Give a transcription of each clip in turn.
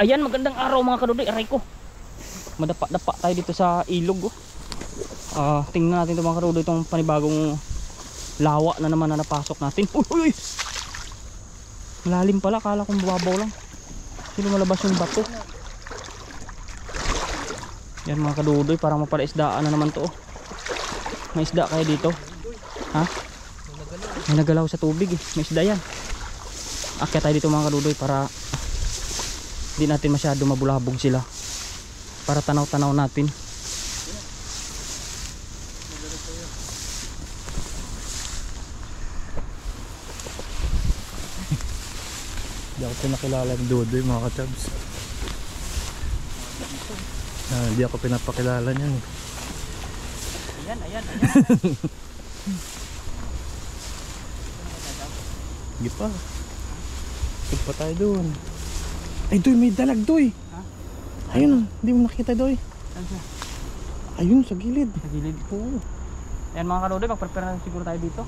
Ayan, magandang araw mga kadudoy. Aray ko, madapa-dapa tayo dito sa ilog. Tingnan natin ito mga kadudoy, itong panibagong lawa na naman na napasok natin. Uy! Malalim pala, kala kong babaw lang. Sino malabas yung bato? Yan mga kadudoy, parang mapalaisdaan na naman to. May isda kaya dito? Ha? May nagalaw sa tubig eh. May isda yan. Akyat tayo dito mga kadudoy para hindi natin masyado mabulabog sila, para tanaw-tanaw natin. Hindi ako pinakilala ni Dodoy mga kachabs. Hindi ako pinapakilala niyan. Ayan. Hindi pa. Tug pa tayo doon. Ay Doy, may dalag Doy. Ha? Ayun, hindi mo nakita Doy. Saan siya? Ayun, sa gilid. Sa gilid. Oo. Ayan mga kadudoy, mag-prepare na siguro tayo dito.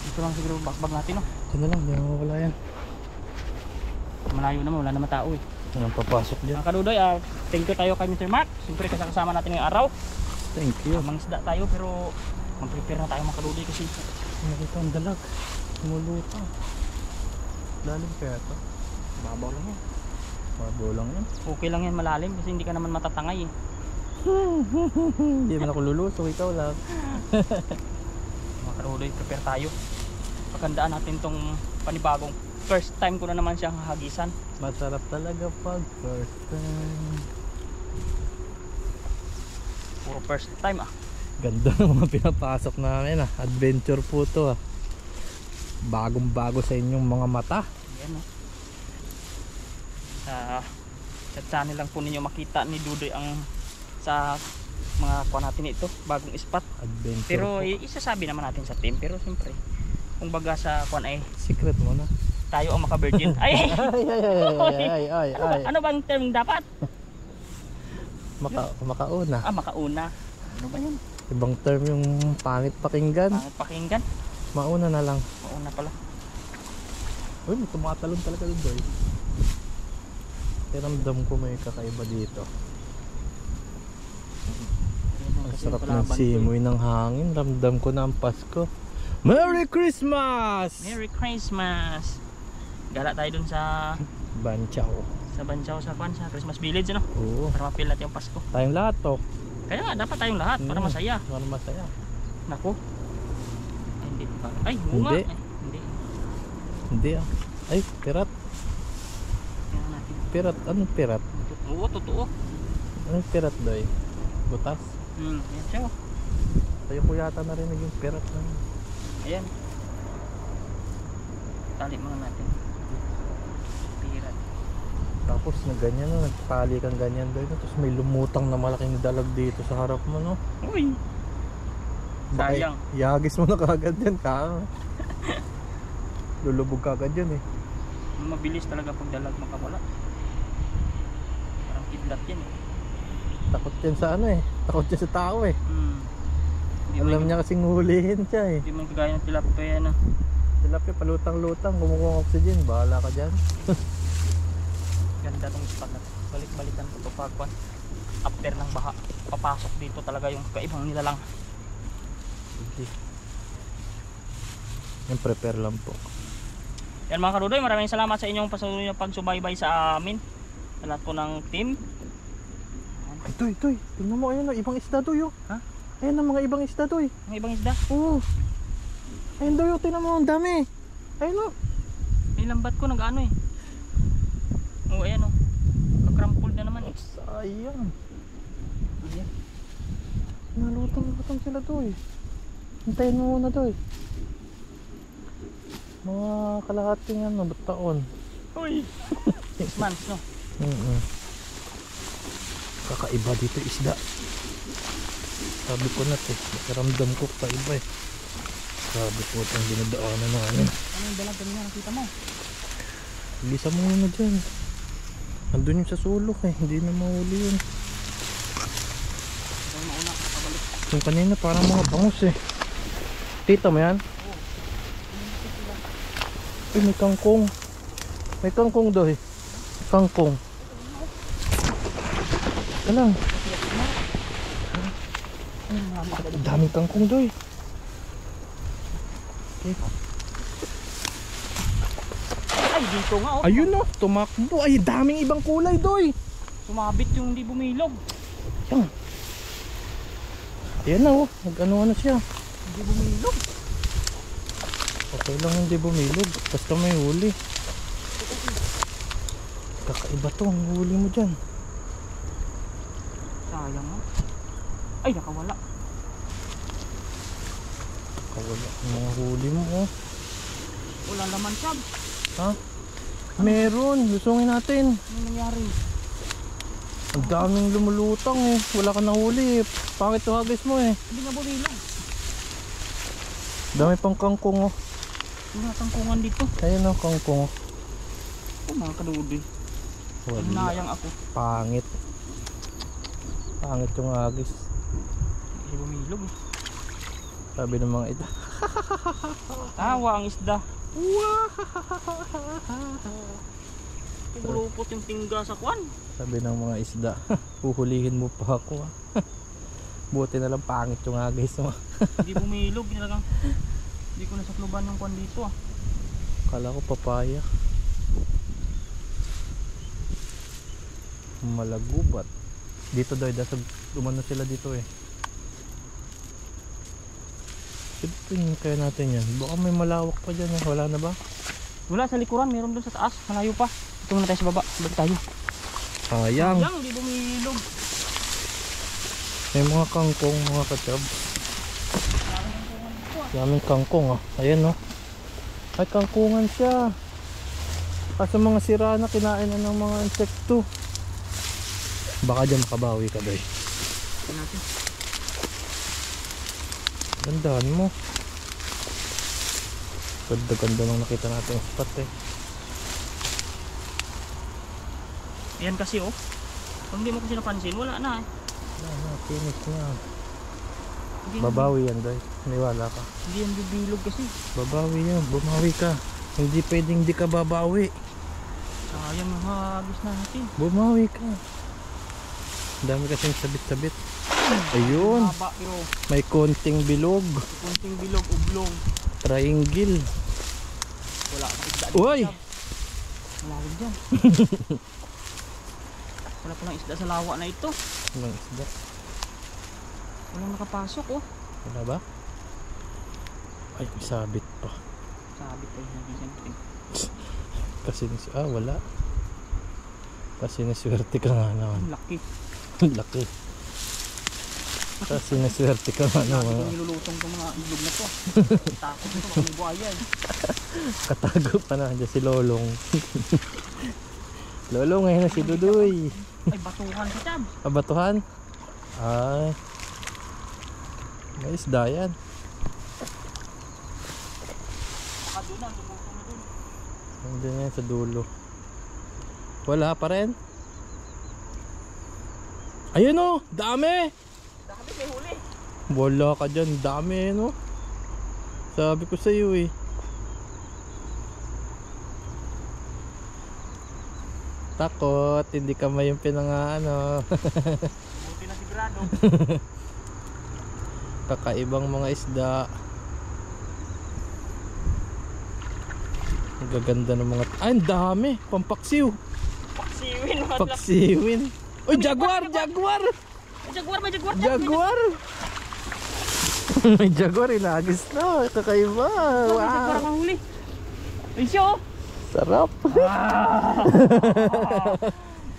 Dito lang siguro bakbag natin, no? Ito na lang, hindi na mawala yan. Malayo naman, wala naman tao eh. Walang papasok dyan. Mga kadudoy, thank you tayo kay Mr. Mark. Siyempre kasama natin ngayong araw. Thank you. Mangisda tayo pero mag-prepare na tayo mga kadudoy kasi Nakita ang dalag. Lumulutang. Lalim kaya ito? babaw lang yan. Babaw lang yan. Okay lang yan malalim kasi hindi ka naman matatangay eh. Hindi man ako lulusok, ikaw lang. Mga kadudoy, prepare tayo. Paghandaan natin tong panibagong first time ko na naman siyang hagisan. Masarap talaga pag first time. Puro first time ah. Ganda ng mga pinapasok namin ah. Adventure po to ah. Bagong bago sa inyong mga mata. Yan oh. Sa channel lang po ninyo makita ni Dudoy ang sa mga kuha natin ito, bagong spot. Adventure Pero po. isasabi naman natin sa team, pero siyempre kung baga sa kuha ay Secret mo na. tayo ang maka-virgin. Ay! Ay. Ano bang term dapat? Makauna. Makauna. Ano ba yun? Ibang term yung pangit pakinggan. Pangit pakinggan. Mauna na lang. Mauna pala. Uy, may tumatalon talaga doon Doy. Ramdam ko may kakaiba dito. Ang sarap ng simoy ng hangin. Ramdam ko na ang Pasko. Merry Christmas! Merry Christmas! Gala tayo dun sa Banchaw. Banchaw sa kwan, sa Christmas Village, ano? Oo. Para ma-feel natin yung Pasko. Tayong lahat to. Kaya nga, dapat tayong lahat para masaya. Para masaya. Naku. Ay, hindi pa. Ay, bunga. Hindi. Hindi. Hindi ah. Ay, pirat. Tingnan natin. Pirat. Anong pirat? Oo, totoo. Anong pirat Doy? Butas? Yan siya. Tayo ko yata narinig yung pirat na. Ayan. Tali muna natin. Pirat. Tapos na ganyan no, nagpali kang ganyan Doy. Tapos may lumutang na malaking dalag dito sa harap mo no. Uy! Baka Sayang. Iagis mo na kagad yan ka. Lulubog kagad yan eh. Mabilis talaga pag dalag makawala. Parang kidlat yan eh. Takot yan sa ano eh. Takot yan sa tao eh. Alam niya kasing hulihin siya eh. Hindi man kagaya ng tilapia na. Tilapia palutang-lutang, kumukuha ng oxygen. Bahala ka dyan. Ganda tong spot na to. Balik-balikan ko ito pagpan. After ng baha, papasok dito talaga yung kaibang nilalang. Okay. Yan, prepare lang po. Yan mga kadudoy, maraming salamat sa inyong patuloy na pagsubaybay sa amin. Sa lahat po ng team. Ay, Toy. Tingnan mo, ayun o. Ibang isda, Toy. Ha? Ayun ang mga ibang isda, Toy. Ang ibang isda. Oo. Ayun, Toy. Tingnan mo, ang dami. Ayun o. May lambat ko nag-ano eh. Oo, ayan o. Kakrampul na naman eh. Sayang. Ayan. Nalutang sila, Toy. Hintayin mo muna, Toy. Mga kalahating ano, taon. Uy! 6 months no? Kakaiba dito isda. Sabi ko na to, nakaramdam ko kakaiba eh. Sabi ko itong dinadaanan na ano. Ano yung dalag kanina nakita mo? Lisa mo na dyan. Andun yung sa sulok eh, hindi na mahuli yun. Ito mauna, nakabalik. Yung kanina parang mga bangus eh. Tita mo yan? Uy, may kangkong. May kangkong daw eh. Kangkong. Ito lang. Ang daming kangkong doy. Okay. Ay, dito nga oh. Ayun no, tumakbo. Ay, daming ibang kulay doy. Sumabit yung hindi bumilog. Yan. Ayan na oh, nag-ano na siya. Hindi bumilog. Okay lang hindi bumilog, basta may huli. Kakaiba to, ang huli mo dyan. Sayang oh. Ay, nakawala. Kawala ang mga huli mo oh. Wala naman sab. Ha? Meron, lusungin natin. Anong nangyari? Ang daming lumulutang eh, wala ka nahuli eh. Pangit to hagis mo eh. Hindi nga bumilog. Dami pang kangkong oh. Wala tangkungan dito. Ayun oh, kangkong oh. Oh, mga kadudoy. Wala. Hinayang ako. Pangit. Pangit yung hagis. Hindi bumilog eh. Sabi ng mga ito. Tawa ang isda. Pumulupot yung tingga sa kwan. Sabi ng mga isda. Huhulihin mo pa ako ah. Buti na lang pangit yung hagis mo. Hindi bumilog. Talagang hindi ko nasakluban ng kwan dito ah. Kala ko papaya. Malagubat. Dito daw, dumano sila dito eh. Tingnan kaya natin yan. Baka may malawak pa dyan eh. Wala na ba? Wala sa likuran, meron doon sa taas. Malayo pa. Ito muna tayo sa baba. Balik tayo. Sayang. Sayang, hindi bumilog. May mga kangkong, mga katsab. Daming kangkong ah. Ayan oh. Ay, kangkungan siya. Kaso mga sira na, kinain na ng mga insekto. Baka dyan makabawi ka doy. Ito natin. Gandaan mo. Ganda-ganda nang nakita natin yung spot eh. Ayan kasi oh. Kung hindi mo kasi napansin, wala na eh. Wala na, finish na. Hindi Babawi yan doy. Niwala ka. Hindi yan bibilog kasi. Babawi yan, bumawi ka. Hindi pwedeng di ka babawi. Sayang yung hagis natin. Bumawi ka. Ang dami kasing sabit-sabit. Ayun. Haba pero May konting bilog. kunting bilog, ublong. Triangle. Wala kang isda. Uy! Malawig dyan. Wala palang isda sa lawa na ito. Walang isda. Walang nakapasok oh. Wala ba? Ay, may sabit pa. Sabi ko yung nagisan natin. Kasi wala. Kasi naswerte ka nga naman. Ang laki. Laki. Kasi naswerte ka nga Lagi naman. kong nilulutong itong mga iglog na to. Takot nito, baka may buhaya eh. Katago pa na dyan si Lolong. Lolong, ngayon na si Dudoy. Ay, batuhan sa tab. Abatuhan? Ay. May isda yan. Baka doon na, lumutong na doon. Nandun yan sa dulo. Wala pa rin. Ayun o, dami. Dami may huli. Wala ka dyan, dami no. Sabi ko sa iyo eh. Takot, hindi ka may yung pinangaano. Buti na sigurado. Kakaibang mga isda. Ang gaganda ng mga... Ay, ang dami! Pampaksiw! Paksiwin. Mga Paksiwin! Uy, jaguar! Jaguar! May jaguar, may jaguar. Jaguar! May jaguar, inagis na. Kakaiba! Wow. May jaguar Wow! ang huli. Ay siya oh. Sarap!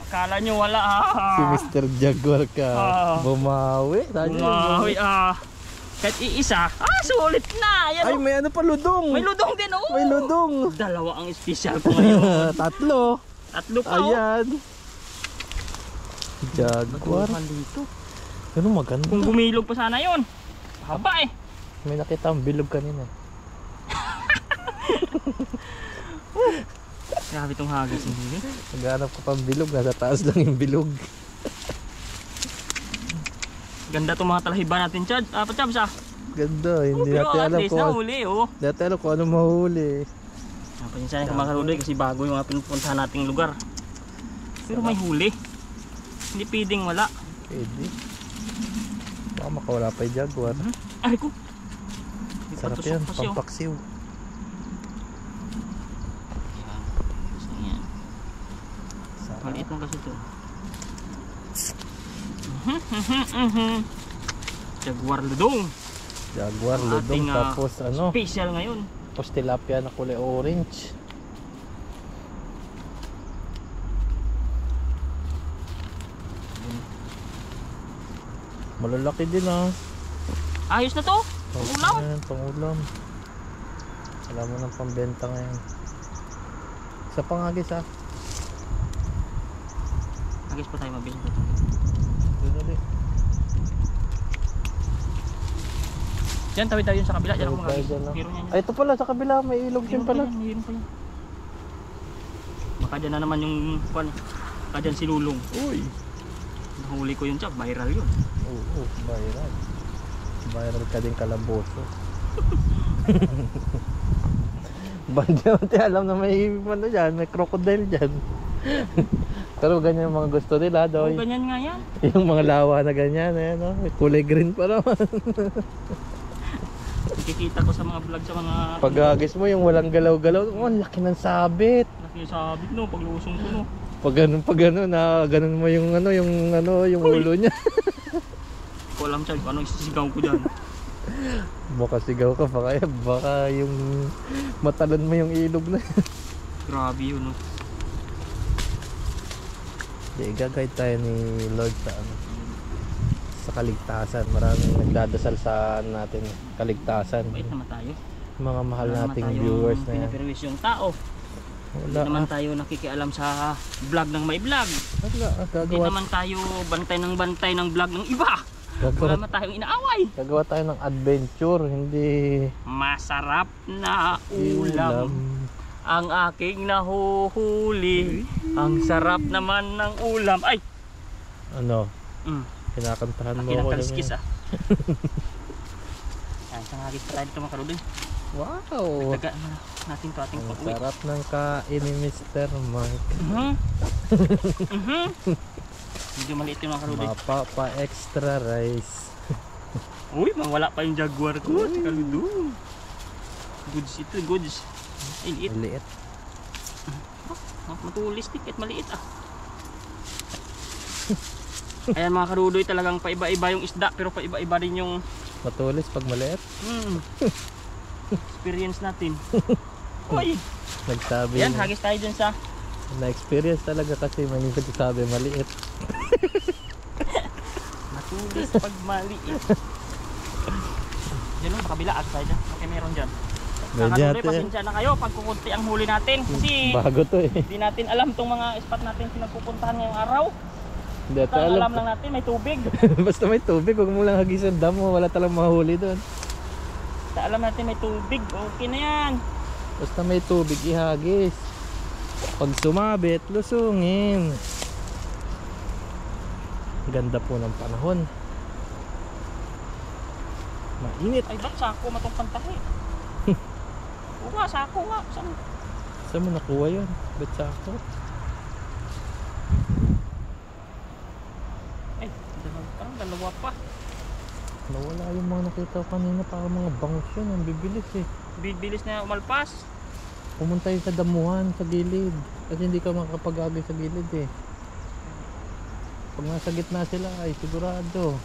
Akala nyo wala Si Mr. Jaguar ka. Bumawi. Bumawi kahit iisa. Sulit na. Yan, Ay, may ano pa, ludong. may ludong din oh. May ludong. Dalawa ang special ko ngayon. Tatlo. Tatlo pa oh. Ayan. Jaguar. Batuhan dito. Ano maganda. Kung bumilog pa sana yun. Haba eh. May nakita ang bilog kanina. Grabe itong hagis hindi. Naghanap ko pang bilog. Nasa taas lang yung bilog. Ganda itong mga talahiba natin, Chad. Pachabs ah. Ganda. Hindi Pero natin at alam least kung nahuli oh. Hindi natin alam kung ano mahuli. Pasensya na mga karudoy kasi bago yung mga pinupuntahan nating lugar. Pero may huli. Hindi pwedeng wala. Pwede. Baka makawala pa yung jaguar. Ay ko. May Sarap patusok yan, kasi, oh. pampaksiw. Yan. Gusto niyan. Sarap. Maliit lang kasi ito. Jaguar ludong. Jaguar, Ang ludong, ating, tapos ano, Special ngayon. tapos tilapia na kulay orange. Malalaki din ah. Ayos na to. Ulam. Ayan, pangulam. Alam mo ng pambenta ngayon. Sa pangagis ah. Agis pa tayo mabilis. Doon ulit. Yan, tawid tayo sa kabila. Yan ako Tawid tayo mag-agis. dyan, no? Meron yan. Ay, ito pala sa kabila, may ilog din pala. Meron pa yan. Baka dyan na naman yung kwan. Baka dyan si Lulong. Uy. Nahuli ko yun siya. Viral yun. Oo, viral. Viral ka din kalamboso. Bandiyote, alam na may ano dyan, may crocodile dyan. Pero ganyan yung mga gusto nila daw. Oo, ganyan nga yan. Yung mga lawa na ganyan, eh, no? May kulay green pa naman. Nakikita ko sa mga vlog sa mga... Pag-agis mo yung walang galaw-galaw, oh, ang laki ng sabit. Laki yung sabit no, paglusong ko no. Pag ganun, na ganun mo yung yung ulo niya. Hindi ko alam siya kung anong isisigaw ko dyan. Baka sigaw ka pa kaya, baka yung matalon mo yung ilog na. Grabe yun no. Di, gagayad tayo ni Lord sa ano, sa kaligtasan. Maraming nagdadasal sa natin kaligtasan. Bait naman tayo. Mga mahal Wala naman nating tayong viewers na yan. pinaperwis yung tao. Wala, Hindi naman tayo nakikialam sa vlog ng may vlog. wala, Hindi naman tayo bantay ng vlog ng iba. Wala gagawa, naman tayong inaaway. gagawa tayo ng adventure, hindi Masarap na ulam ang aking nahuhuli. Ang sarap naman ng ulam. Ay! Ano, Mm. kinakantahan mo Laki ng ako. kaliskis ah. Yan, sangagis pa tayo dito mga karudin. Wow! Dagaan na natin to ating Ang pag-uwi. sarap ng kain ni Mr. Mike. Medyo maliit yung mga karudin. Mapapa extra rice. Uy, mawala pa yung jaguar ko. Tsaka ludong. Goods ito, goods. Ay, liit. Liit. Matulis tikit, maliit ah. Ayan mga karudoy, talagang paiba-iba yung isda pero paiba-iba rin yung Matulis pag maliit. experience natin. Uy! Nagsabi Ayan, na, hagis tayo dun sa na-experience talaga kasi may nagsabi maliit. matulis pag maliit. Yan o, kabila at tayo dyan. Okay, meron dyan. Mga Medyo karudoy, pasensya na kayo pag kukunti ang huli natin. Kasi bago to eh. hindi natin alam itong mga spot natin pinagpupuntahan ngayong araw. Hindi ito Ang alam. alam lang natin may tubig. Basta may tubig, huwag mo lang hagisan dam mo, wala talang mahuli doon. Basta alam natin may tubig. Okay na yan. Basta may tubig, ihagis. Pag sumabit, lusungin. Ganda po ng panahon. Mainit. Ay, ba't sako matong pantahi? Oo nga, sako nga. Saan? Saan mo nakuha yun? Ba't sa ako? Ay, parang dalawa pa. Nawala yung mga nakita ko kanina, parang mga bangus yun. Ang bibilis eh. Bilis na umalpas. Pumunta yun sa damuhan, sa gilid. Kasi hindi ka makakapag-agay sa gilid eh. Pag nasa gitna sila ay sigurado.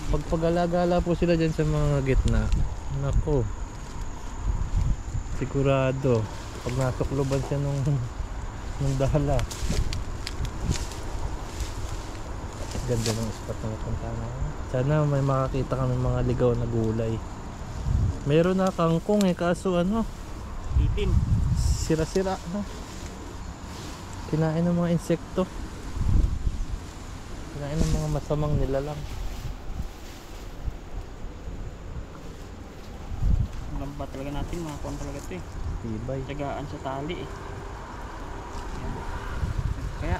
Pag pag-alagala po sila dyan sa mga gitna, nako, sigurado. Pag nasukloban siya nung dahala. Ganda ng spot na napunta na. Sana may makakita kami mga ligaw na gulay. Meron na kangkong eh, kaso ano, Itin. sira-sira na. Kinain ng mga insekto. Kinain ng mga masamang nilalang. Lamba talaga natin, mga kuwan talaga ito eh. Tibay. Tagaan sa tali eh. Yan. Kaya,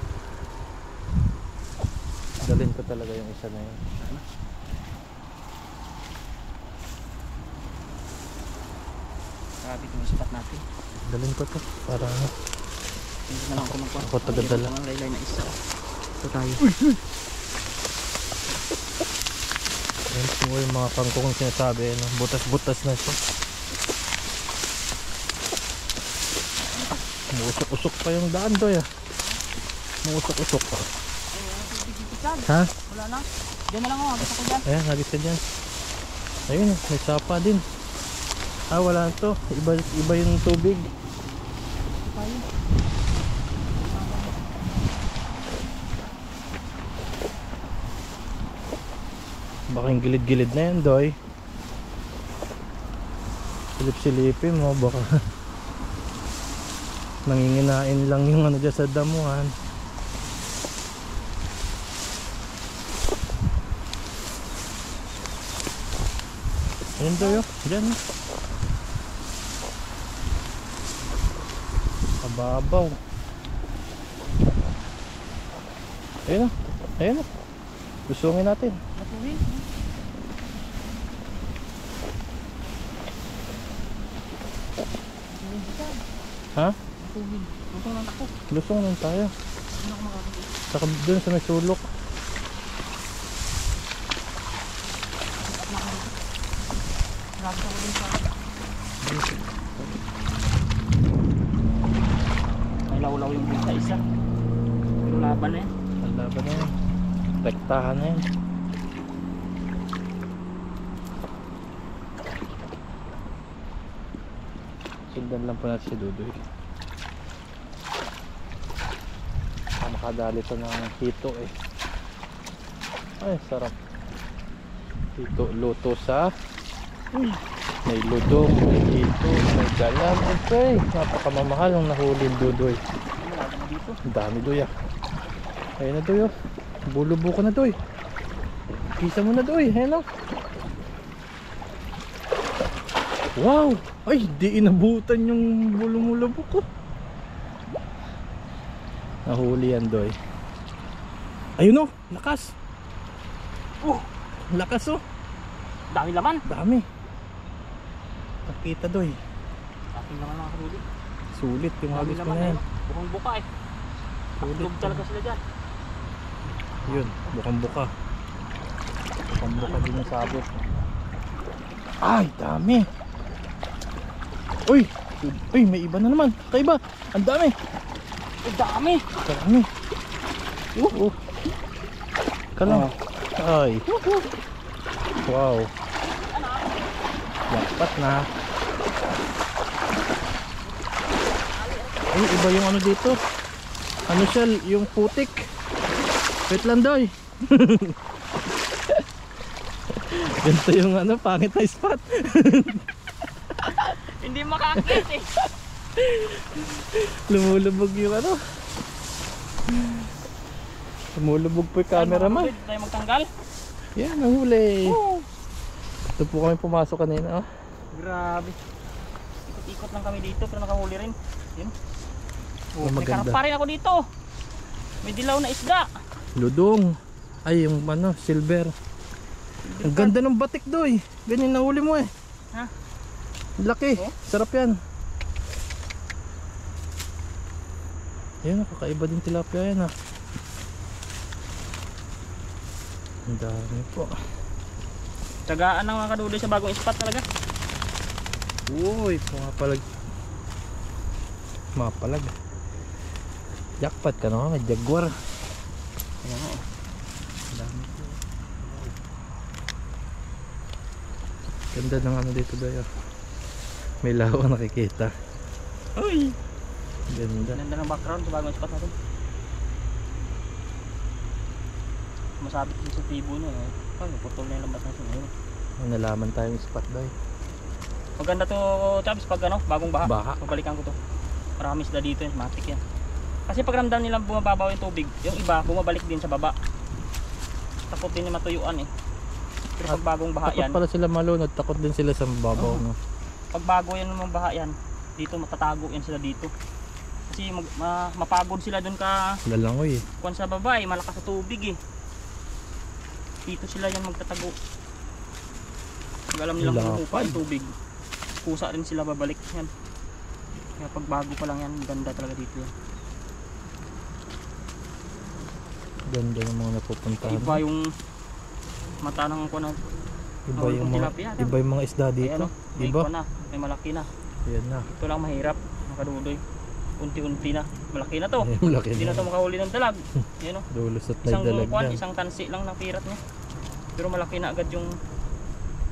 Dalhin ko talaga yung isa na yun. grabe itong spot natin. Dalhin ko to para Hindi na lang ako magpapalay. Ako tagadala. Ang laylay na isa. Ito tayo. Ayan po yung mga kangkong sinasabi, no? Butas-butas na siya. Muusok-usok pa yung daan doy ah. Muusok-usok pa. Ha? Wala na. Diyan na lang ako. Abis ako dyan. Ayan, nagis ka dyan. Ayun, may sapa din. Ah, wala na to. Iba yung tubig. Ito tayo. Baka yung gilid-gilid na yan, doy. Silip-silipin mo, baka nanginginain lang yung ano dyan sa damuhan. Ayun doy, oh. Dyan, oh. Kababaw. Ayun, oh. Ayun, oh. Lusungin natin. Matuhin. Ha? Matuhin. Matuhin lang ako. Lusong lang tayo. Hindi ako makakita. Saka dun sa may sulok. Grabe ako din sa... May lawlaw yung sa isa. Pero laban na yan. Ang laban na yan. Rektahan na yan. Sundan lang po natin si Dudoy. Makadali to ng hito eh. Ay, sarap. Hito, luto sa may ludong, may hito, may galam. Okay, napakamamahal ang nahuli yung Dudoy. Ano laban na dito? Ang dami doy ah. Ayun na doy oh. Bulubo ka na doy. Pisa mo na doy. Ayun oh. Wow! Ay, di inabutan yung bulumulubok ko. Nahuli yan doy. Ayun oh, lakas. Lakas oh. Dami laman. Dami. Nakita doy. Aking naman mga karuli. Sulit yung Dami agos ko laman na yan. Bukang buka eh. Sulit Taklog talaga sila dyan. Yun, bukang buka. Bukang buka din yung sabot. Ay, dami. Uy, uy, may iba na naman. Kaiba, ang dami. Ang dami. Dami. Kalang. Ay. Wow. Dapat na. Ay, iba yung ano dito. Ano siya, yung putik. Wait lang doy. Ganito yung ano, pangit na spot. Hindi makakit eh. Lumulubog yung ano. Lumulubog po yung camera man. Tayo magtanggal. Yan, nahuli. Oh. Ito po kami pumasok kanina. Oh. Grabe. Ikot-ikot lang kami dito pero nakahuli rin. Yun. Oh, May maganda. karap pa rin ako dito. May dilaw na isda. Ludong. Ay, yung ano, silver. Ang ganda ng batik doy. Ganyan nahuli mo eh. Ha? Laki. Oh? Sarap yan. Ayun, kakaiba din tilapia yan ah. Ang dami po. Tsagaan ng mga kaduloy sa bagong spot talaga. Uy, pumapalag. Mapalag. Jackpot ka naman, may jaguar. Ayan o. Ang dami po. Ganda ng ano dito dayo. May lawa nakikita. Uy! Ganda. Ganda ng background sa bagong spot natin. Masabit din sa tibo niya. Ay, putol na yung lambat natin ngayon. Nalaman tayong spot daw. Maganda to, Chabs, pag ano, bagong baha. Baha. Pabalikan ko to. Marami sila dito yan, matik yan. Kasi pag ramdam nilang bumababaw yung tubig, yung iba bumabalik din sa baba. Takot din yung matuyuan eh. Pero pag bagong baha Takot yan, pala sila malunod, takot din sila sa babaw. Oo. No? pag bago yan ng baha yan, dito matatago yan sila dito. Kasi mapagod sila dun ka Lalangoy eh. kuwan sa baba eh, malakas sa tubig eh. Dito sila yan magtatago. Pag alam nilang Lapad. humupa yung tubig, kusa rin sila babalik yan. Kaya pag bago pa lang yan, ganda talaga dito yan. Ganda ng mga napupuntahan. Iba yung mata ng kuwan. Iba yung mga, iba yung mga isda dito. Ayan, may Iba. kuwan na, may malaki na. Ayan na. Ito lang mahirap, makadudoy. Unti-unti na. Malaki na to. Ayan, laki Hindi na to makahuli ng dalag. Ayan o. Lulusot na Isang yung dalag kuwan, yan. isang tansi lang ng pirat niya. Pero malaki na agad yung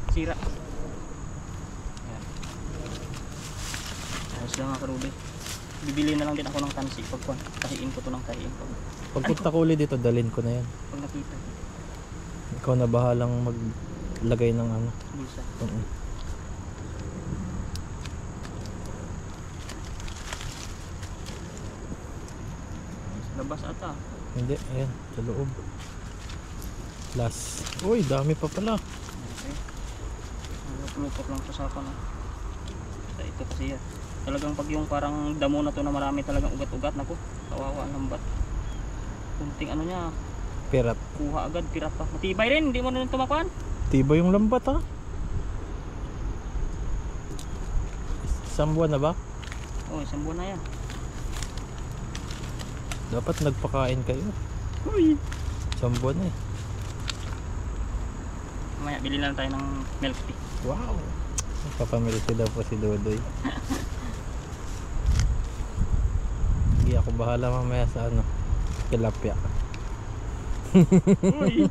sira. Ayan. Ayos lang mga karudoy. Bibili na lang din ako ng tansi pag kuwan. Tahiin ko to ng tahiin. Pagpunta ko ulit dito, dalhin ko na yan. Pag nakita ko, Ikaw na bahalang maglagay ng ano. bulsa. Labas ata. Hindi, ayan, sa loob. Last. Uy, dami pa pala. Okay. Lupot lang sa sapa na. Ito kasi yan. Talagang pag yung parang damo na to na marami talagang ugat-ugat. Naku, kawawa ang lambat. Kunting ano niya, Pirat. kuha agad, pirat pa. Matibay rin, hindi mo na tumakuan. Tiba yung lambat ha. Isang buwan na ba? Oh, isang buwan na yan. Dapat nagpakain kayo. Uy! Isang buwan na eh. Mamaya, bili na lang tayo ng milk tea. Wow! Papamiliti daw po si Dodoy. Hindi ako bahala mamaya sa ano, tilapia. Uy!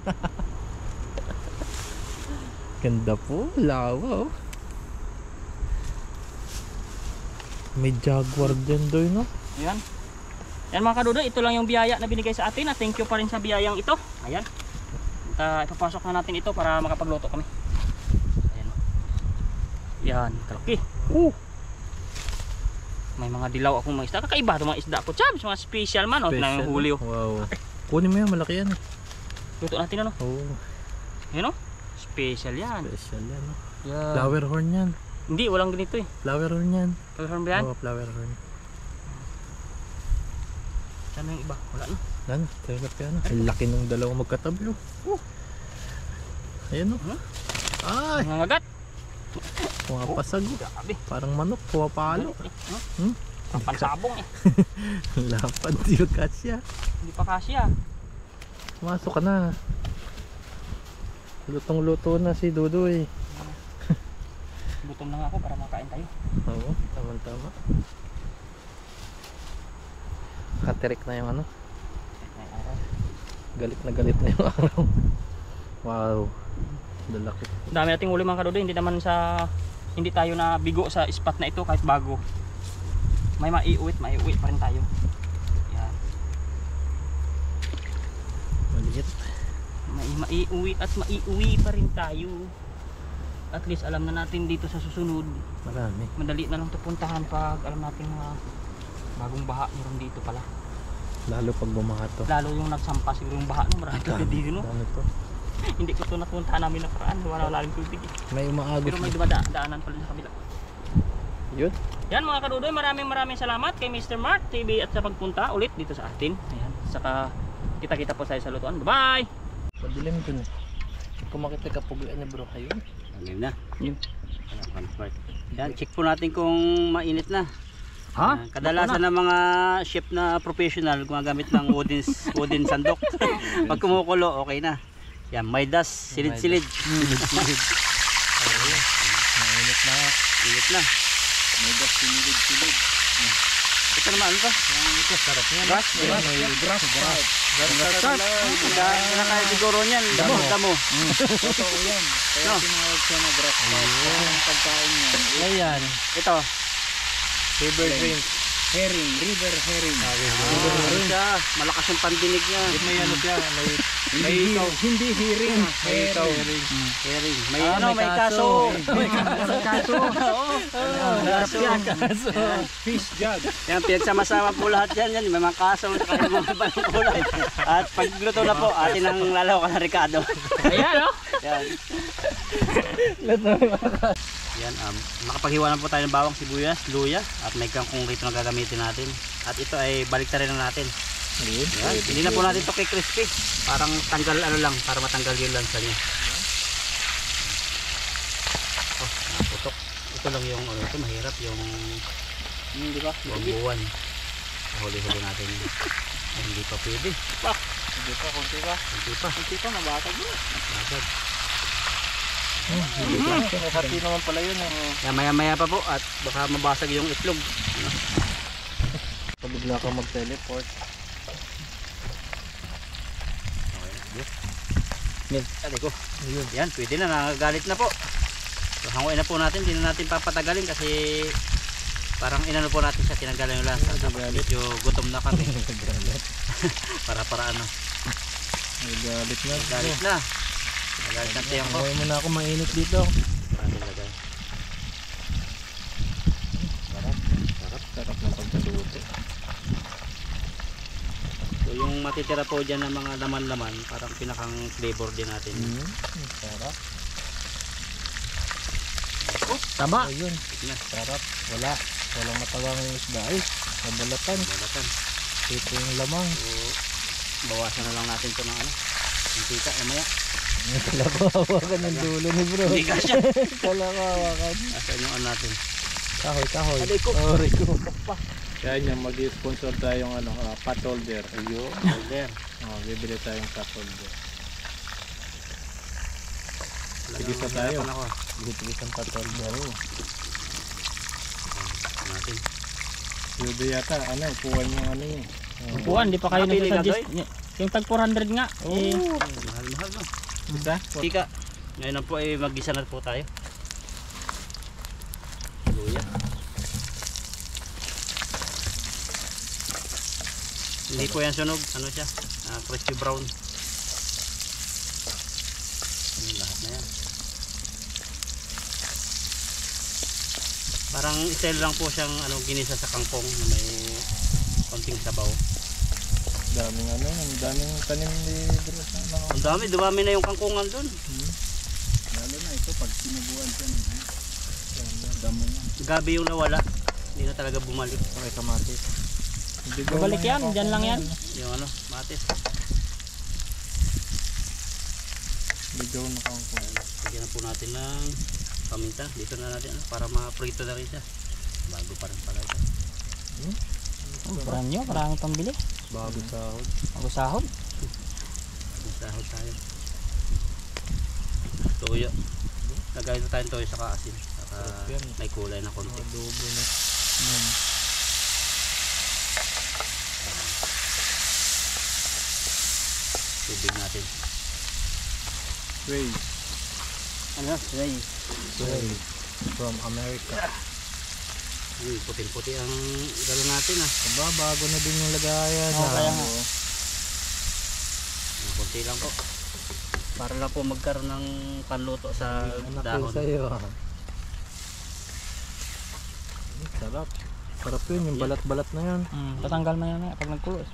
Ganda po, lawa oh. May jaguar dyan Doy no? Ayan. Yan mga kadudoy, ito lang yung biyaya na binigay sa atin. At thank you pa rin sa biyayang ito. Ayan. At ipapasok na natin ito para makapagluto kami. Ayan. Yan, kalaki. May mga dilaw akong mga isda. Kakaiba itong mga isda ko. Chams, mga special man. O, ito lang yung huli. Oh. Wow. Kunin mo yan, malaki yan. Luto natin ano. Oh, Ayan o. Special yan. special yan. Oh. Yan. Flower horn yan. Hindi, walang ganito eh. Flower horn yan. Pagkaroon ba yan? Oh, flower horn. Saan yung iba? Wala na. Yan, tilapia na. Ang laki nung dalawang magkatabi oh. Ayan oh. Ay, Nangagat. pumapasag oh. Grabe. Parang manok, pumapalo. Hmm? Ang pansabong eh. Lapad, di ba kasya? Hindi pa kasya. Pumasok ka na. Lutong-luto na si Dudoy. Gutom lang ako para makain tayo. Oo, tama-tama. Katirik na yung ano. May araw. Galit na yung araw. Wow. Dalaki. Dami nating huli mga kadudoy. Hindi tayo na bigo sa spot na ito kahit bago. May maiuwit pa rin tayo. Yan. Maliit. May maiuwi at maiuwi pa rin tayo. At least alam na natin dito sa susunod. Marami. Madali na lang ito puntahan pag alam natin mga bagong baha meron dito pala. Lalo pag bumaha to. Lalo yung nagsampa siguro yung baha no, marami talaga dito no. Ano to? Hindi ko ito napuntahan namin nakaraan. Wala lalim tubig eh. May umaagos. Pero may daanan pala sa kabila. Yun. Yan mga kadudoy, maraming salamat kay Mr. Mark TV at sa pagpunta ulit dito sa atin. Ayan. Saka kita-kita po tayo sa lutuan. Bye-bye! Padilim dun eh. Kung makita ka puguan na bro, ayun. Alim na. Yun. Yan, check po natin kung mainit na. Ha? Kadalasan ng mga chef na professional gumagamit ng wooden sandok. Pag kumukulo, okay na. Yan, may dust, silid-silid. Silid-silid. Ayun. Mainit na. Init na. May gas sinilid-silid. Ito naman, ano to? Ito, sarap yan. Grass? May grass. Kinakaya siguro niyan. Damo. Totoo yan. Kaya No. tinawag siya na grass pipe. Kasi yung pagkain niya. Ayan. Ito. River drinks. Herring. River herring. Siya. Malakas yung pandinig niya. May ano siya. May ikaw. Hindi hearing. May ikaw. Herring. May kaso. May kaso. Kaso. Fish jug. Yan, pinagsama-sama po lahat yan. May mga kaso sa kanyang mga ibang kulay. At pagluto na po, atin ang lalaw ka ng Ricardo. Ayan oh! Yan. Yan, nakapaghiwa na po tayo ng bawang, sibuyas, luya at may kangkong rito na gagamitin natin. At ito ay baliktarin na natin. Yan. Hindi na po natin ito kay crispy. Parang tanggal ano lang, para matanggal yung lansa niya. Oh, naputok. Ito lang yung ano, ito mahirap yung Di ba? buwan. Huli-huli natin yun. Ay, hindi pa pwede. Hindi pa, konti pa. Hindi pa, mabasag bro. Mabasag. Hati naman pala yun. Kaya maya-maya pa po at baka mabasag yung itlog. Pag bigla ka mag-teleport. Ate ko. Yan, pwede na, nagagalit na po. So, hanguin na po natin, hindi na natin papatagalin kasi parang inano po natin siya, tinanggalan yung lasa. Tapos medyo gutom na kami. Para-paraan na. Nagalit na. Nagalit na. Nagalit na tiyang ko. Huwag mo na ako mainit dito. Maraming lagay. Sarap ng pagkaluto. So yung matitira po dyan ng mga laman-laman, parang pinakang flavor din natin. Sarap. Taba. Ayun. Na, Sarap. Walang matawang isda. Ay, mabalatan. balatan. Ito yung lamang. So, bawasan na lang natin ito ng ano. Yung tika, mamaya. Kala ko hawakan ng dulo ni bro. Hindi ka siya. Kala ko hawakan. Asan yung ano natin? Kahoy. Aday ko. Sorry ko. Kaya niya mag-sponsor tayong pot holder. Ayun. Holder. Bibili tayong pot holder. Talagang Sige sa tayo. mahirapan ako. Bibili tayong pot holder. Natin. Yudo yata, upuan yung ano yun. Upuan, di pa kayo Napili ka, nagsusuggest. Yung tag 400 nga. Eh, Mahal-mahal no. Isa? Tika. Ngayon na po ay mag-isa na po tayo. Luya. Hindi po yan sunog. Ano siya? Crispy brown. Yung lahat na yan. Parang style lang po siyang ginisa sa kangkong na may konting sabaw. Daming daming tanim ni bro. Ang dami na yung kangkungan dun. Lalo na ito pag sinubuan siya. Damo yan. Gabi yung nawala. Hindi na talaga bumalik. Okay, kamatis. babalik yan, dyan lang yan. Yung matis. Bigaw na kangkong. Lagyan na po natin ng paminta. Dito na natin para ma-prito na rin siya. Bago pa rin pala ito. Brand new, marami pambili. Bago sahod. Bago sahod. Sahod tayo. Toyo. Lagay na tayong toyo sa asin. Saka may kulay na konti. Adobo na. Tubig natin. Sway. Ano? Sway. Sway. From America. Puting-puti ang dala natin Aba, bago na din yung lagayan. Kaya nga. Kunti lang po. Para lang po magkaroon ng panluto sa dahon. Sa'yo. Sarap. Sarap yun, yung balat-balat na yan. Tatanggal man yan pag nagkulo.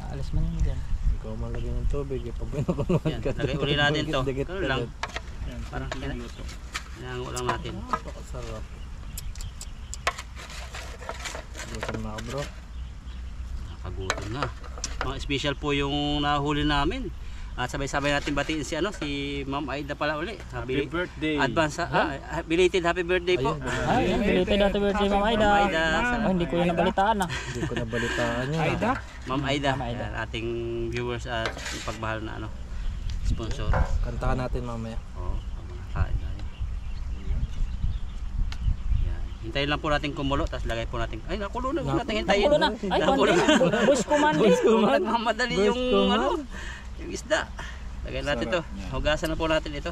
Aalis man yan dyan. Ikaw malagyan ng tubig. Pag pinakuluan Yan, ka. lagay uli natin to. Dikit-dikit Ano ka lang. din. Parang hinango lang natin. Napakasarap. Gutom na ako bro. Nakagutom na. Mga special po yung nahuli namin. At sabay-sabay natin batiin si Ma'am Aida pala uli. Happy birthday. Advance belated happy birthday po. Ay, belated na birthday Ma'am Aida. Ma'am Aida. Hindi ko yun nabalitaan Hindi ko nabalitaan yun. Ma'am Aida. Ma'am Aida. Yan, ating viewers at yung pagmahal na sponsor. Kantahan natin mamaya. Oo, kain tayo. Yan. Hintayin lang po natin kumulo, tapos lagay po natin. Ay, nakulo na. Huwag natin hintayin. Nakulo na. Ay, Nakulo na. Bush kumandi. Nagmamadali yung yung isda. Lagay natin to. Hugasan na po natin ito.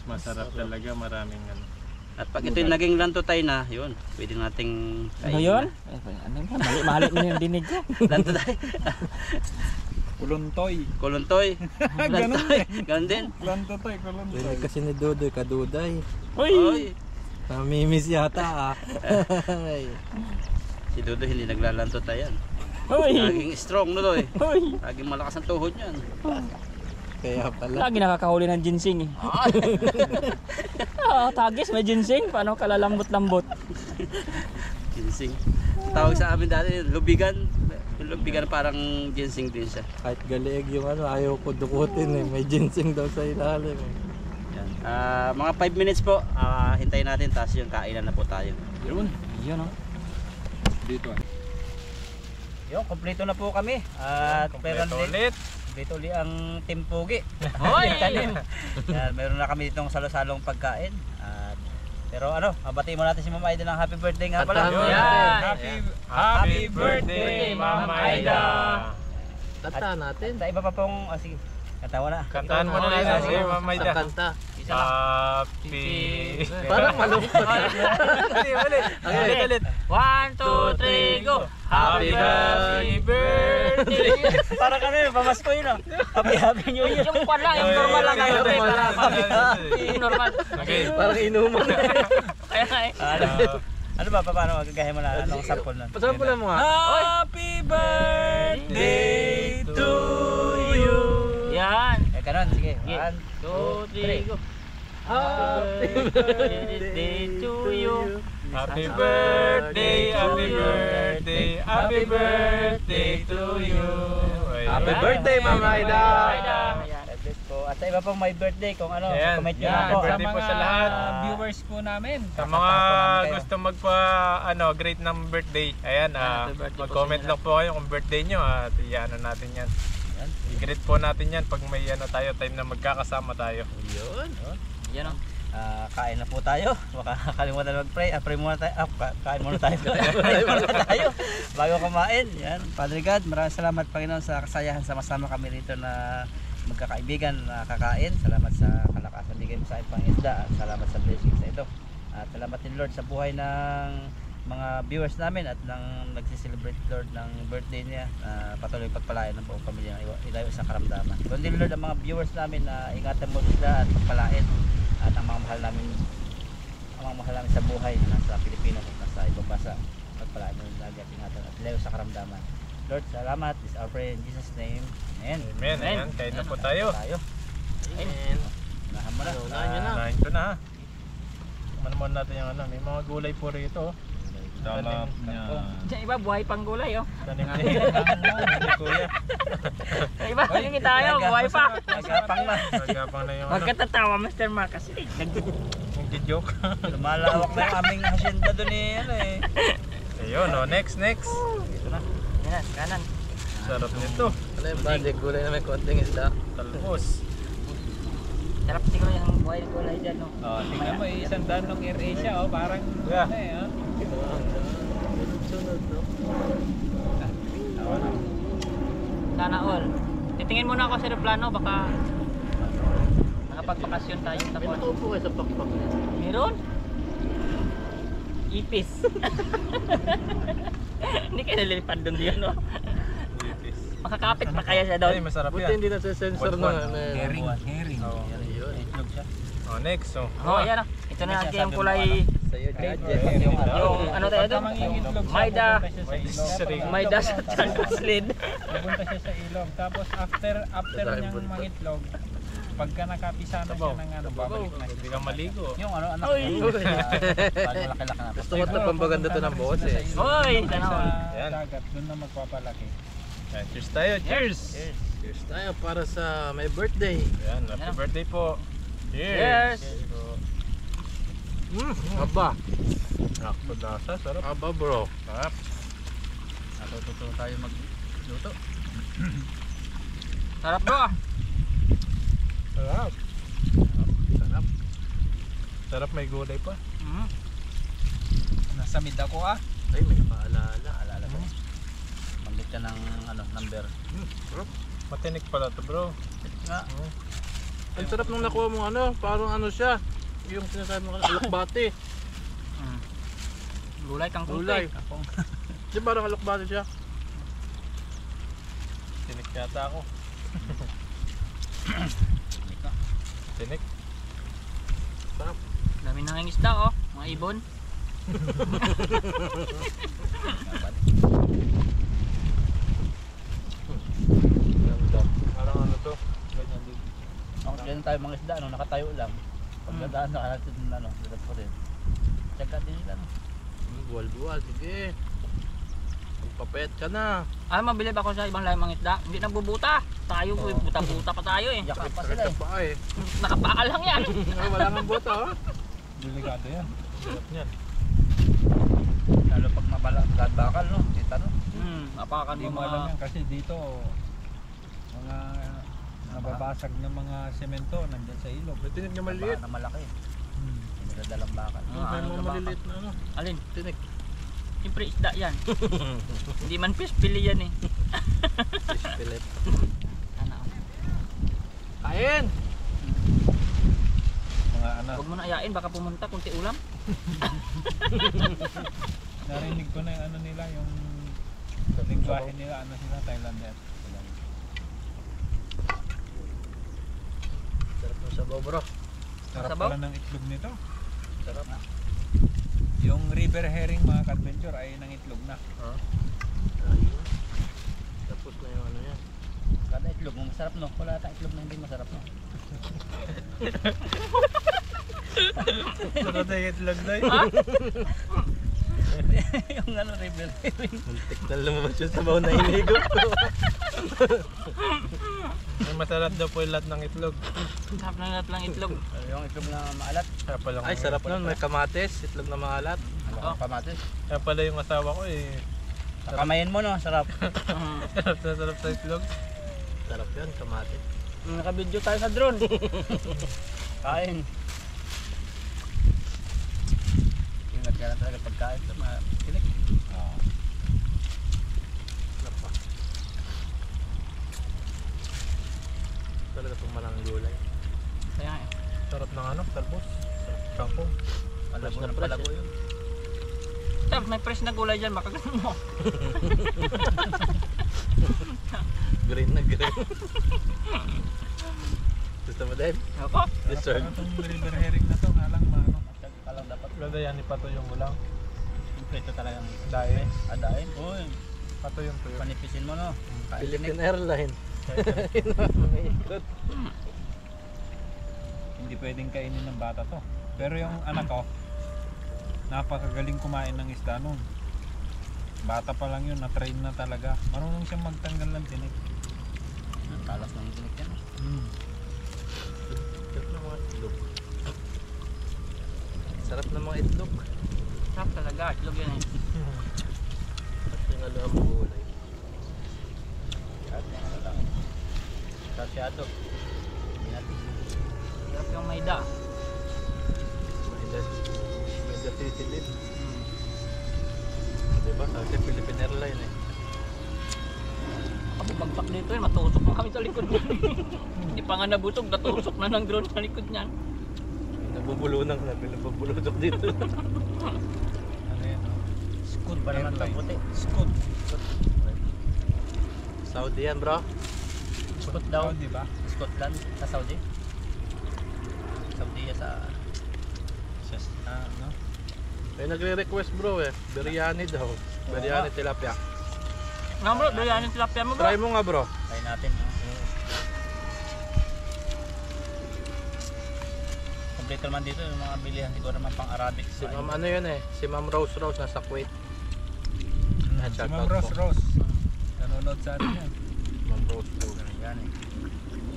Masarap talaga, maraming At pag ito yung naging lantotay na, yun, pwede nating Ano yun? Ano ba? Malit mo yung dinig ko. lantotay. Kuluntoy. Kuluntoy. Lantoy. Ganun din. Kuluntoy, kuluntoy. Kasi ni Dodoy, kaduday. Oy. Namimiss yata Si Dodo hindi naglalantotay yan. Uy! Laging strong no doy. Uy! Laging malakas ang tuhod niyan. Kaya pala. Lagi nakakahuli ng ginseng eh. Tagis, may ginseng. Paano kalalambot-lambot? Ginseng. Tawag sa amin dati, lubigan. Yung lubigan parang ginseng din siya. Kahit galig yung ayaw ko dukutin May ginseng daw sa ilalim Yan. Mga 5 minutes po, hintayin natin, tapos yung kainan na po tayo. Yun. Yun o. Dito Yung kompleto na po kami. At meron Kompleto ulit. dito ulit ang Team Pugi. Hoy! Yan, meron na kami ditong salo-salong pagkain. At pero ano, mabatiin mo natin si Mama Aida ng happy birthday nga pala. Tatahan mo Yan. natin. Happy birthday, Mama Aida. Tatahan natin. Sa iba pa pong, sige, katawa na. Kantahan mo na Ikaw, si Mama Aida. Ang kanta. Isa lang. Happy. Parang malungkot. Ulit. Okay. 1, 2, 3, go! Happy birthday. Para ka na yun, pamasko yun ah. Happy New Year. Yung kwan lang, yung normal lang ano eh. Yung normal. Okay. Parang inuman. Kaya nga eh. Ano ba, paano magagahin mo na anong sample nun? Pasampulan mo nga. Happy birthday to you. Yan. Ganon, sige. Sige. 1, 2, 3, go! Happy birthday to you. Happy birthday, happy birthday, happy birthday to you. Happy birthday, Mama Aida. God bless po. At sa iba pong may birthday, kung ano, Ayan. comment nyo Yan, na po. birthday po sa lahat. Viewers po namin. Sa mga Kakatapo namin kayo. gusto magpa great ng birthday, ayan, Happy birthday po mag-comment sa inyo lang po kayo kung birthday nyo at iano natin yan. Yan. I-greet po natin yan pag may ano tayo, time na magkakasama tayo. Yun. Yan o. Kain na po tayo. Baka kalimutan mag-pray. Pray muna tayo. Kain muna tayo. Pray muna tayo. Bago kumain. Yan. Father God, maraming salamat Panginoon sa kasayahan. Sama-sama kami rito na magkakaibigan na kakain. Salamat sa kalakasan bigay mo sa aking Pangisda. At salamat sa blessing sa ito. At salamat din Lord sa buhay ng mga viewers namin at nang nagsiselebrate Lord ng birthday niya. Patuloy pagpalain ng buong pamilya ng ilayo sa karamdaman. Kundi Lord ang mga viewers namin na ingatan mo sila at pagpalain. At ang mga mahal namin sa buhay na nasa Pilipinas at nasa ibang bansa, pagpalaan mo lagi at ingatan at ilayo sa karamdaman. Lord, salamat. This is our prayer in Jesus' name. Amen. Amen, ayan, kain na po tayo. Amen. Unahan mo na. Unahan nyo na. Unahin ko na ha. Tikman muna natin yung ano, may mga gulay po rito. Dama Diyan iba, buhay pang gulay oh. Tanim ni Kuya. Yung iba, yung tayo, buhay pa. Nagkapang na. Nagkapang na yung Huwag ano, ka tatawa, Mr. Mark. Kasi yung joke. Lumalawak na yung aming hasyenda doon eh. Ayun, oh, next. Ito na. yan, kanan. Sarap nito. Ano yung budget? Gulay na may konting isda. Talbos. Sarap siguro yung buhay gulay dyan no. Oh, tingnan mo, isang daan ng AirAsia, oh, parang Yeah. ano eh, oh. Sunod, no? Sana all. Titingin muna ako sa aeroplano, baka nakapagpakasyon tayo May tapos. nakaupo kayo sa pakpak. Meron? Ipis. Hindi kayo nalilipad doon diyan no. Ipis. Makakapit pa kaya siya Ay, doon. masarap Buti yan. hindi na sa sensor What? na. Herring. Oh. Yun. Itlog siya. Oh, next. Oh. Oh, yan oh. Ito na natin yung kulay. Sa'yo, Yung ano. Yung ano tayo doon? Tamang yung itlog siya, Maida. pupunta siya sa ilog. Sering. May dasat sa slid. Pupunta siya sa ilog. Tapos after Dahil niyang buntot. mangitlog, pagka nakapisa na siya ng ano, babalik na Hindi siya. ka maligo. Yung ano, anak Oy. niya. Malaki-laki na. Gusto ko pambaganda to ng boss eh. Hoy, Sa sana all. Yan. dagat, doon na magpapalaki. Ayan, cheers tayo. Cheers. Cheers tayo para sa may birthday. Ayan, happy Yan. birthday po. Cheers. Aba. Nakapod lasa, sarap. Aba bro. Sarap. Natututo tayo magluto. Sarap bro ah. Sarap. Sarap. Sarap, may gulay pa. Mm. Nasa mid ako ah. Ay, may nakaalala. Alala ko. Manggit ka ng ano, number. Matinik pala to, bro. Nga. Ang sarap nung nakuha mo ano, parang ano siya. Yung sinasabi mo kanina, alokbate. Mm. Gulay kang Gulay. puti. Di parang alokbate siya. Tinik yata ako. Tinik. Dami nang isda oh, mga ibon. Parang ano to? Ganyan din. Ang ganyan tayo mga isda, no, nakatayo lang. Pagdadaan na natin ano, dapat po rin. Tsaga din sila, no. Buwal-buwal, sige. Magpapayat ka na. Mabilib ako sa ibang layang mga isda. Hindi nagbubuta. Tayo, buta-buta pa tayo eh. Yakap pa sila eh. Pa eh. Nakapaa lang yan. Wala nang buta oh. Delikado yan. Sarap niyan. Lalo pag bakal, no? Kita, no? Apakan Hindi mo mo alam mga... yan kasi dito mga nababasag ng mga semento nandyan sa ilog. May tinig na maliit. Na malaki. Pinagdalang bakal. May mga maliliit na ano. Alin? Tinig. Siyempre isda yan. Hindi man fish, pili yan eh. Fish fillet. Ano? Kain! Mga anak, Huwag mo na ayain, baka pumunta kunti ulam. narinig ko na yung ano nila, yung lingwahe nila, ano sila, Thailander. Sarap ng sabaw bro. Sarap Sabaw? pala ng itlog nito. Sarap. Yung river herring mga ka-adventure ay ng itlog na. Ayun. Tapos na yung ano yan. Kada itlog mo masarap, no? Wala tayong itlog na hindi masarap, no? Sarap na yung itlog na yun. Yung ano, river herring. Muntik na lumabas yung sabaw na inigo ko. Ay, masarap daw po yung lahat ng itlog. Sarap na lahat lang itlog. Yung itlog na maalat. Sarap pala. Ay, sarap nun. May kamatis, itlog na maalat. Ano, kamatis. Kaya pala yung asawa ko eh. Kakamayin mo, no? Sarap. Sarap na sarap sa itlog. Sarap yun, kamatis. Nakabidyo tayo sa drone. Kain. Ingat ka lang talaga pagkain. Ito, kinik. Sarap pa. Talaga itong maraming gulay. Kaya eh. Sarap ng ano, talbos. Kangkong. Palago na na palago yun. Sarap, may fresh na gulay dyan, makaganon mo. Green na green. Gusto mo din? Ako? Dessert. Sarap itong river herring na to, nga lang maano. Palang dapat. Ganda yan, ipato yung ulang. Yung prito talagang Daing. adain. Uy, Pato yung tuyo. panipisin mo, no? Kain Philippine kinik. Airlines. Hindi pwedeng kainin ng bata to. Pero yung anak ko, napakagaling kumain ng isda nun. Bata pa lang yun, na-train na talaga. Marunong siyang magtanggal ng tinik. Talas ng kinik yan. Sarap ng mga itlog. Sarap ng mga itlog. Sarap talaga, itlog yan eh. At yung alam ang gulay. At yan, ano lang. Kasyado. Hindi natin. Sarap yung mayda. May sisilip. Diba? Kasi Philippine Airlines eh. Kapag dito yun, matusok na kami sa likod niyan. Hindi pa nga nabusog, natusok na ng drone sa likod niyan. Nabubulunang na, pinabubulunok dito. Ano yan? Oh? Scoot ba naman ito? Puti. Scoot. Saudi yan bro. Scoot daw. Oh, di ba? Scotland sa Saudi. Saudi sa... No? May nagre-request bro eh. Biryani daw. Biryani tilapia. Nga bro, doon yung tilapia mo bro. Try mo nga bro. Try natin. Kompleto naman dito yung mga bilihan siguro naman pang Arabic. Si Ma'am ano yun eh. Si Ma'am Rose Rose nasa Kuwait. Ah, Si shout Ma'am out Rose po. Rose. Nanonood sa atin yan. Ma'am Rose Rose. Yan eh.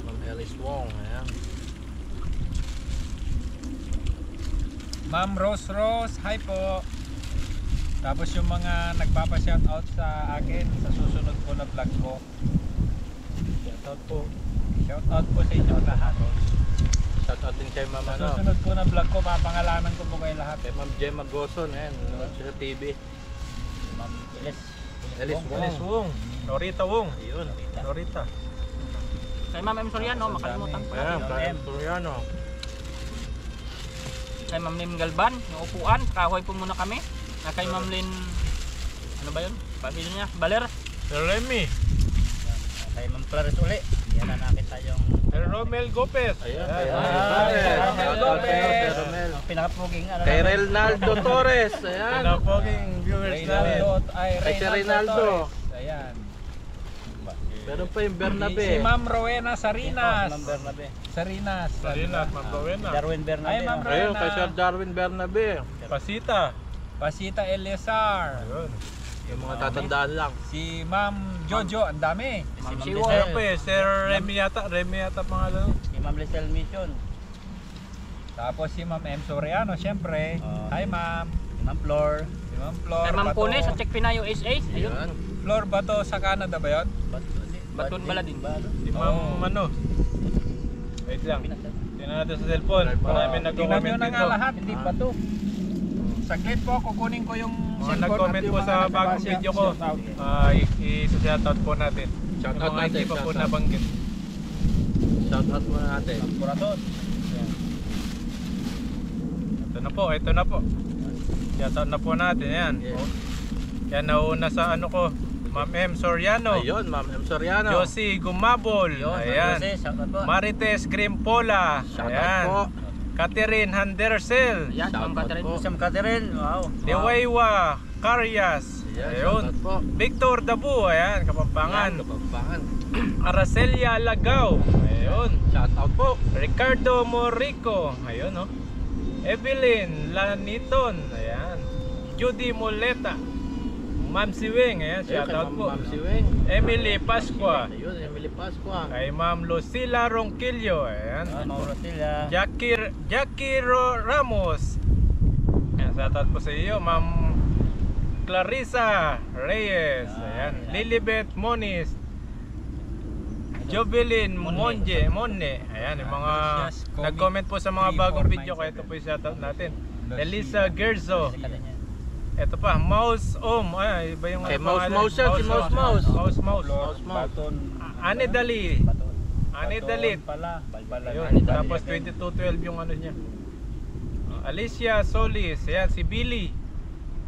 Ma'am Alice Wong. Ayan. Ma'am Rose Rose, hi po. Tapos yung mga nagpapa-shoutout sa akin sa susunod po na vlog ko. Shout out po. Shoutout po sa inyo lahat. Shout out din kay Ma'am Sa ano. susunod po na vlog ko, papangalanan ko po kayo lahat. Kay Ma'am Gemma Goson. Ayan. Nanonood siya sa TV. Ma'am Iles. Alice Wong. Alice Wong. Norita Wong. Ayun. Norita. Kay Ma'am M. Soriano, makalimutan ko Ayan. natin. Kaya Soriano. Kay Ma'am Lim Galban, yung upuan, kahoy po muna kami. Kay Ma'am Lin, ano ba yun? Pamilya niya, Baler. Sir Remy. Kay Ma'am Clarice uli. Yan na nakita yung... Sir Romel Gopez. Ayan. Kay Romel Shout out kayo, Gopez. Sir Romel. Ang pinakapuging ano Kay namin. Reynaldo Torres. Ayan. Pinapoging viewers namin. Ay, Kay si Reynaldo. Torres. Ayan. Meron pa yung Bernabe. Si Ma'am Rowena Sarinas. Ma'am Bernabe. Sarinas. Sarinas, Ma'am Rowena. Darwin Bernabe. Ay, Ma'am oh. Ayun, Rowena. kay Sir Darwin Bernabe. Pasita. Pasita Eliasar. Ayun. Yung mga tatandaan lang. Si Ma'am Jojo, ang dami. Si Ma'am Siwo. Ayun pa Lisel. eh, Sir Remy yata pangalan. Si Ma'am Lisel Mission. Tapos si Ma'am M. Soriano, syempre. Oh. Hi, Ma'am. Si Ma'am Flor. Si Ma'am Flor Kay Ma'am Bato. Pune sa Check Pinayo SA. Ayun. Yan. Flor Bato sa Canada ba yun? Baton Baladin. Si Ma'am ano. Wait lang. Tingnan natin sa cellphone. Marami Tingnan nyo nag-comment na nga dito. lahat. Hindi pa to. Saglit po, kukunin ko yung Mga cellphone nag-comment at po yung sa mga bagong nabasa. video ko. I-shoutout po natin. Shoutout Yung mga natin, hindi pa po shoutout. nabanggit. Shout out muna natin. Kurador. Ito na po. Shoutout na po natin yan. Yes. Yan nauna sa ano ko. Ma'am M. Soriano. Ayun, Ma'am M. Soriano. Josie Gumabol. Ayan. Marites Grimpola. Shout out Ayan. po. Catherine Handersel. Yan, Shout Ma'am out Catherine. po. Sam Catherine, wow. Dewaywa Carias. Ayan, Ayun. shout out po. Victor Dabu. Ayan. Kapampangan. Kapampangan. Aracelia Lagaw. Ayun. Shout out po. Ricardo Morico. Ayun oh. Evelyn Laniton. Ayan. Judy Moleta. Ma'am Siwing. Ayan. Shoutout po. Ma'am Siwing. Emily Pasqua. Ayun, Emily Pasqua. Kay Ma'am Lucila Ronquillo. Ayan. Mauro sila. Jackie Ramos. Ayan. Shoutout po sa iyo. Ma'am Clarissa Reyes. Ayan. Lilibet Moniz. Jovelyn Monne. Ayan, yung mga nag-comment po sa mga bagong video, kaya ito po yung shoutout natin. Elisa Gerzo. Ito pa, Mouse Om. Ay, iba yung Kay pangalan. Mouse yan, si Mouse Mouse. Mouse Mouse. Mouse Mouse. Ane Dali. Ane Dalit. Pala. Ayun, tapos 2212 yung ano niya. Alicia Solis. Ayan, si Billy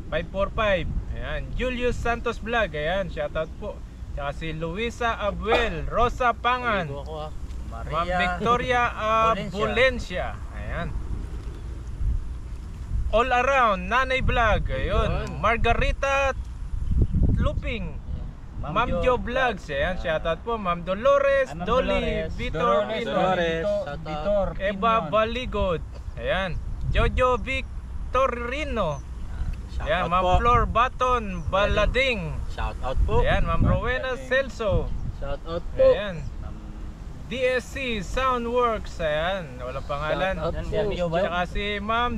545. Ayan, Julius Santos Vlog. Ayan, shoutout po. Tsaka si Luisa Abuel, Rosa Pangan, Ligo ako ah. Ma'am Victoria Bulencia. Ayan. All around, Nanay Vlog. Ayun. Margarita Luping. Ma'am Jo Vlogs. Ayan, shoutout po. Ma'am Dolores, Ma'am Dolly, Dolores. Vitor Pino, Shout out. Eva Baligod. Ayan. Jojo Victorino. Shout Ayan, out Ma'am po. Flor Baton Balading. Shout out po. Ayan, Ma'am Rowena Celso. Shout out po. Ayan. DSC Soundworks. Ayan, walang pangalan. Shout out po. Tsaka si Ma'am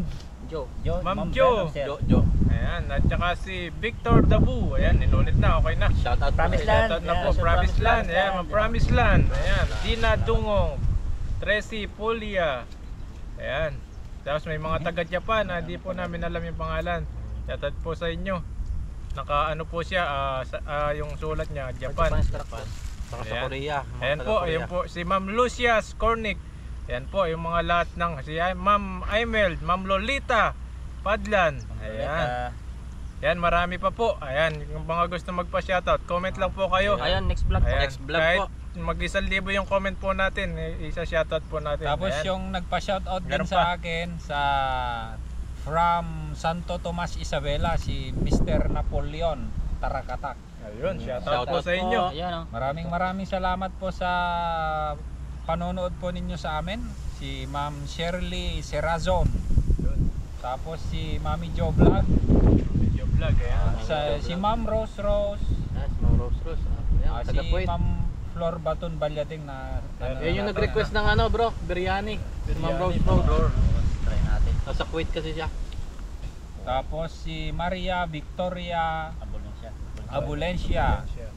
Joe. Ma'am Jo. Jo. Ayan, at tsaka si Victor Dabu. Ayan, inulit na, okay na. Shout out po. Promise Land. Shoutout na Ayan, po, sa Promise Promise Land. Land. Ayan, Ma'am Promise Land. Ayan, Dina Dungong. Tracy Pulia. Ayan. Tapos may mga taga Japan na di po namin alam yung pangalan. Shoutout po sa inyo. Naka ano po siya, yung sulat niya, Japan. Saka sa Ayan. Korea. mga Ayan taga po, Korea. ayan po si Ma'am Lucia Skornik. Ayan po yung mga lahat ng si Ma'am Aimel, Ma'am Lolita Padlan. Ayan. Ayan, marami pa po. Ayan, yung mga gusto magpa-shoutout, comment lang po kayo. Ayan, next vlog po. Ayan, Next vlog kahit po. mag-1,000 yung comment po natin, isa shoutout po natin. Tapos Ayan. yung nagpa-shoutout din Meron sa pa. akin sa from Santo Tomas Isabela, si Mr. Napoleon Tarakatak. Ayun, shoutout Shoutout po sa po. inyo. Ayan, oh. Maraming salamat po sa panonood po ninyo sa amin. Si Ma'am Shirley Serazon. Ayun, Tapos si Mami Jo Vlog. video vlog. Ayan. Si Ma'am Rose Rose. Yes, Ma'am Rose Rose. Ayan, Si taga Kuwait. Ma'am Flor Baton Balyading na Yan yung nag-request ng ano bro, biryani. Ma'am Rose Rose. Try natin. Nasa Kuwait kasi siya. Tapos si Maria Victoria Abulong siya. Abulencia. Siya.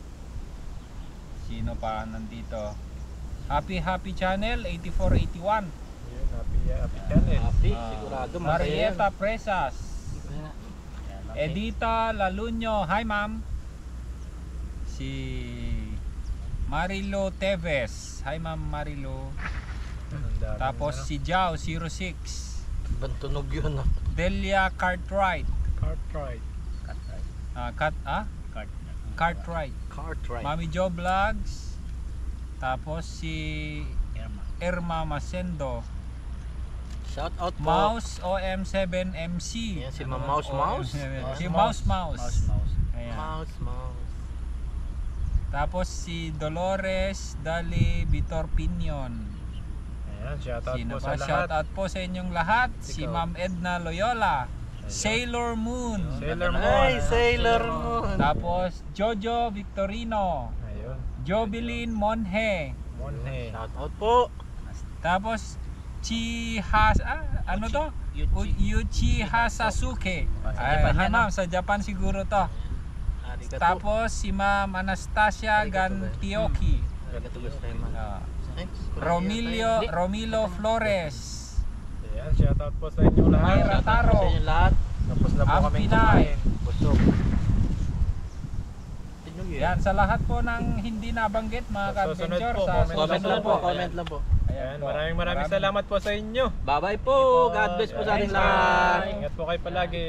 Sino pa nandito? Happy Channel 8481. Ayun, happy channel. Happy, Ah, sigurado masaya yan. Marieta Presas. Ayan, okay. Edita Lalunyo. Hi ma'am. Si Marilo Teves. Hi ma'am Marilo. Ang dami Tapos na, si Jao 06. Bantunog yun ah. Delia Cartwright. Cartwright. Cartwright. Cartwright. Mami Jo Vlogs. Tapos si Irma Masendo. Shout out po. Mouse OM7MC. Yan, si Ma'am Mouse Mouse. Si Mouse Mouse. Ayan. Mouse Mouse. Tapos si Dolores Dali Vitor Pinion. Ayan, shoutout Sino po pa? sa lahat. Shout out po sa inyong lahat. Si Ikaw. Ma'am Edna Loyola. Sailor Moon. Sailor Moon. Ay, Sailor Moon. Tapos Jojo Victorino. Ayun. Jobilin Monhe. Monhe. Shout out po. Tapos ano to? Uchiha Sasuke. Japan yan, Ma'am, sa Japan siguro to. Tapos si Ma'am Anastasia Gantioki. Ah, Romilo Flores. Ayan, shoutout po sa inyo lahat. Mayra Taro. Tapos na po Ang kami Pinay. kumain. Busog. Yan, sa lahat po ng hindi nabanggit mga Sa susunod ka-adventure. po, Sa comment susunod lang po. Comment lang po. Ayan, maraming salamat po sa inyo. Bye-bye po. God bless po sa ating lahat. Ingat po kayo palagi.